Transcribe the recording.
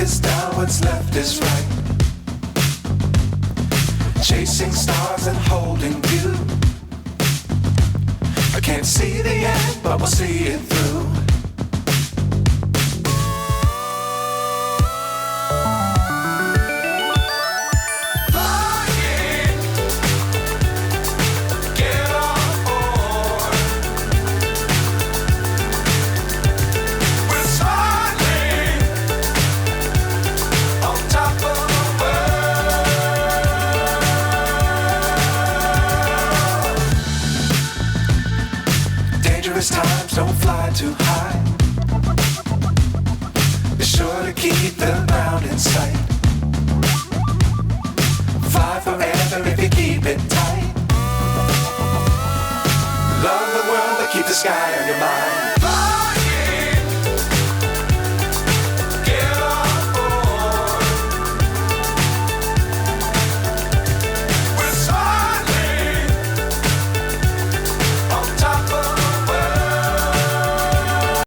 is down, what's left is right. Chasing stars and holding you. I can't see the end, but we'll see it through. Times don't fly too high. Be sure to keep the ground in sight. Fly forever if you keep it tight. Love the world, but keep the sky on your mind.